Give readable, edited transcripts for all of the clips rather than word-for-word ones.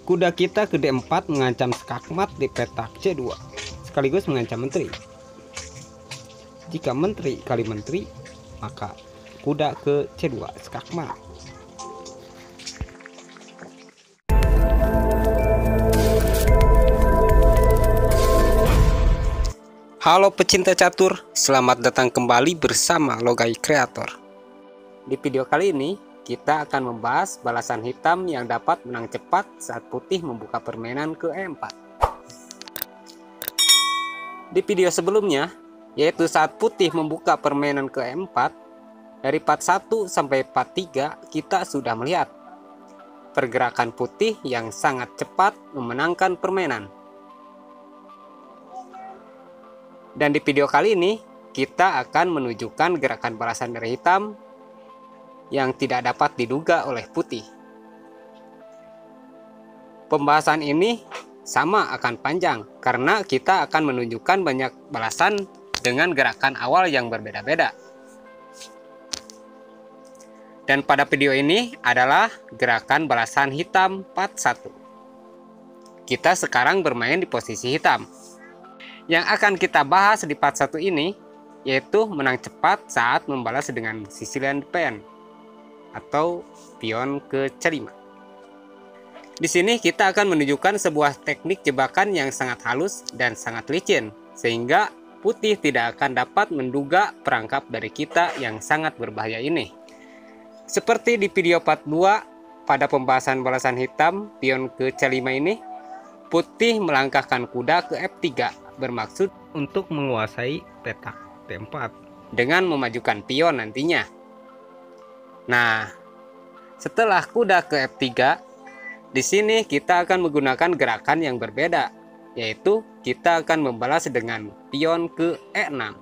Kuda kita ke D4 mengancam skakmat di petak C2, sekaligus mengancam menteri. Jika menteri kali menteri, maka kuda ke C2 skakmat. Halo pecinta catur, selamat datang kembali bersama Logai Kreator. Di video kali ini kita akan membahas balasan hitam yang dapat menang cepat saat putih membuka permainan ke E4. Di video sebelumnya, yaitu saat putih membuka permainan ke E4, dari part 1 sampai part 3 kita sudah melihat pergerakan putih yang sangat cepat memenangkan permainan. Dan di video kali ini kita akan menunjukkan gerakan balasan dari hitam yang tidak dapat diduga oleh putih. Pembahasan ini sama akan panjang karena kita akan menunjukkan banyak balasan dengan gerakan awal yang berbeda-beda. Dan pada video ini adalah gerakan balasan hitam part 1. Kita sekarang bermain di posisi hitam. Yang akan kita bahas di part 1 ini yaitu menang cepat saat membalas dengan Sicilian Pen atau pion ke C5. Di sini kita akan menunjukkan sebuah teknik jebakan yang sangat halus dan sangat licin, sehingga putih tidak akan dapat menduga perangkap dari kita yang sangat berbahaya ini. Seperti di video part 2 pada pembahasan balasan hitam pion ke C5 ini, putih melangkahkan kuda ke F3 bermaksud untuk menguasai petak D4 dengan memajukan pion nantinya. Nah, setelah kuda ke F3, di sini kita akan menggunakan gerakan yang berbeda, yaitu kita akan membalas dengan pion ke E6.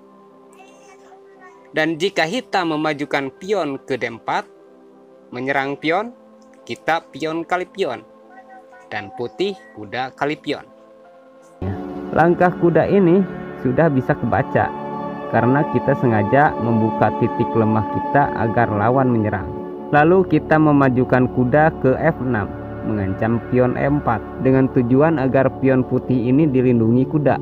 Dan jika hitam memajukan pion ke D4, menyerang pion, kita pion kali pion, dan putih kuda kali pion. Langkah kuda ini sudah bisa kebaca karena kita sengaja membuka titik lemah kita agar lawan menyerang. Lalu kita memajukan kuda ke F6 mengancam pion E4 dengan tujuan agar pion putih ini dilindungi kuda.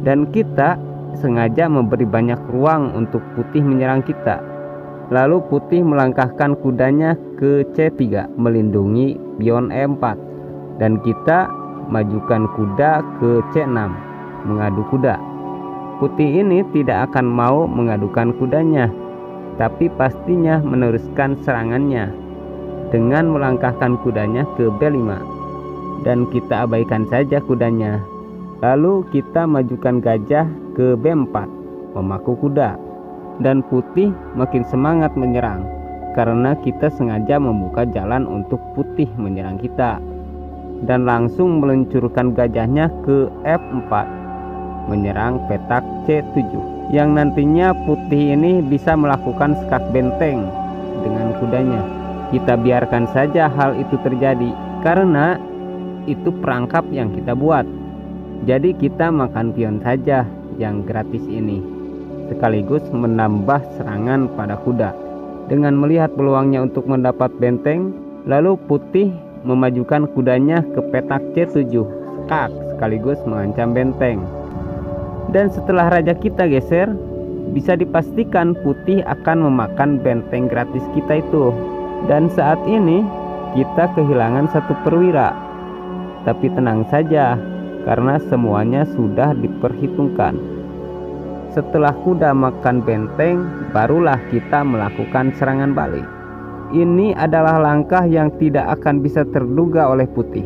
Dan kita sengaja memberi banyak ruang untuk putih menyerang kita. Lalu putih melangkahkan kudanya ke C3 melindungi pion E4 dan kita majukan kuda ke C6 mengadu kuda. Putih ini tidak akan mau mengadukan kudanya, tapi pastinya meneruskan serangannya dengan melangkahkan kudanya ke B5 dan kita abaikan saja kudanya. Lalu kita majukan gajah ke B4 memaku kuda dan putih makin semangat menyerang karena kita sengaja membuka jalan untuk putih menyerang kita dan langsung meluncurkan gajahnya ke F4 menyerang petak C7 yang nantinya putih ini bisa melakukan skak benteng dengan kudanya. Kita biarkan saja hal itu terjadi karena itu perangkap yang kita buat. Jadi kita makan pion saja yang gratis ini, sekaligus menambah serangan pada kuda. Dengan melihat peluangnya untuk mendapat benteng, lalu putih memajukan kudanya ke petak C7 skak sekaligus mengancam benteng. Dan setelah raja kita geser, bisa dipastikan putih akan memakan benteng gratis kita itu. Dan saat ini kita kehilangan satu perwira. Tapi tenang saja karena semuanya sudah diperhitungkan. Setelah kuda makan benteng, barulah kita melakukan serangan balik. Ini adalah langkah yang tidak akan bisa terduga oleh putih.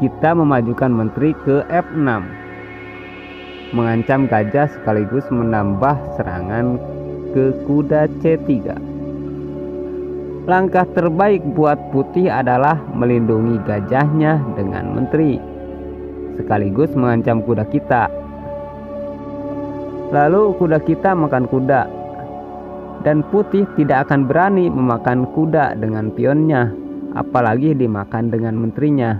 Kita memajukan menteri ke F6 mengancam gajah sekaligus menambah serangan ke kuda C3. Langkah terbaik buat putih adalah melindungi gajahnya dengan menteri sekaligus mengancam kuda kita. Lalu kuda kita makan kuda dan putih tidak akan berani memakan kuda dengan pionnya, apalagi dimakan dengan menterinya.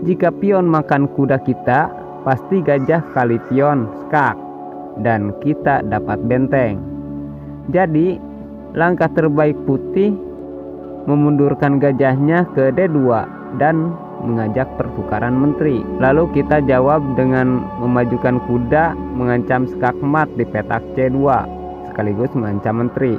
Jika pion makan kuda kita, pasti gajah kali pion skak dan kita dapat benteng. Jadi langkah terbaik putih memundurkan gajahnya ke D2 dan mengajak pertukaran menteri. Lalu kita jawab dengan memajukan kuda mengancam skakmat di petak C2 sekaligus mengancam menteri.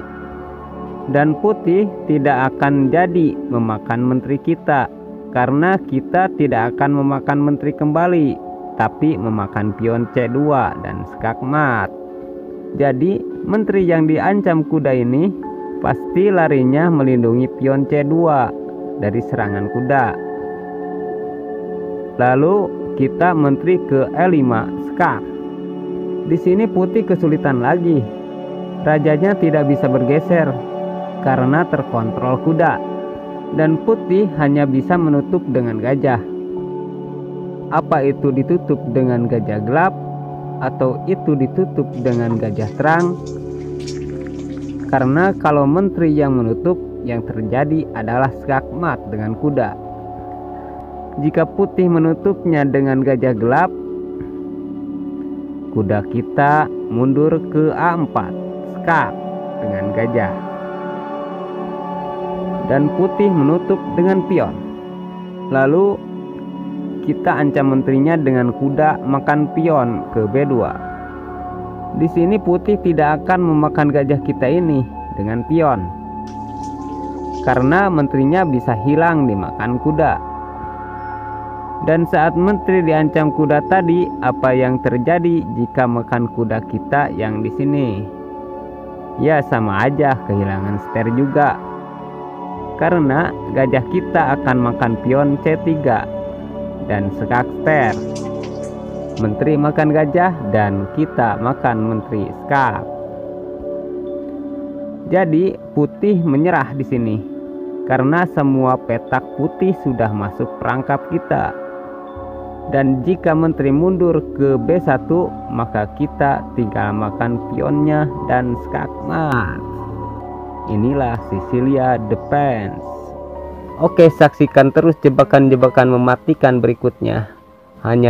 Dan putih tidak akan jadi memakan menteri kita, karena kita tidak akan memakan menteri kembali, tapi memakan pion C2 dan skakmat. Jadi menteri yang diancam kuda ini pasti larinya melindungi pion C2 dari serangan kuda. Lalu kita menteri ke E5 skak. Di sini putih kesulitan lagi. Rajanya tidak bisa bergeser karena terkontrol kuda, dan putih hanya bisa menutup dengan gajah. Apa itu ditutup dengan gajah gelap atau itu ditutup dengan gajah terang? Karena kalau menteri yang menutup, yang terjadi adalah skakmat dengan kuda. Jika putih menutupnya dengan gajah gelap, kuda kita mundur ke A4 skak dengan gajah, dan putih menutup dengan pion. Lalu kita ancam menterinya dengan kuda makan pion ke B2. Di sini putih tidak akan memakan gajah kita ini dengan pion, karena menterinya bisa hilang dimakan kuda. Dan saat menteri diancam kuda tadi, apa yang terjadi jika makan kuda kita yang di sini? Ya, sama aja kehilangan ster juga, karena gajah kita akan makan pion C3 dan skak ster. Menteri makan gajah dan kita makan menteri skak. Jadi putih menyerah di sini karena semua petak putih sudah masuk perangkap kita. Dan jika menteri mundur ke B1, maka kita tinggal makan pionnya dan skakmat. Inilah Sicilia Defense. Oke, saksikan terus jebakan-jebakan mematikan berikutnya hanya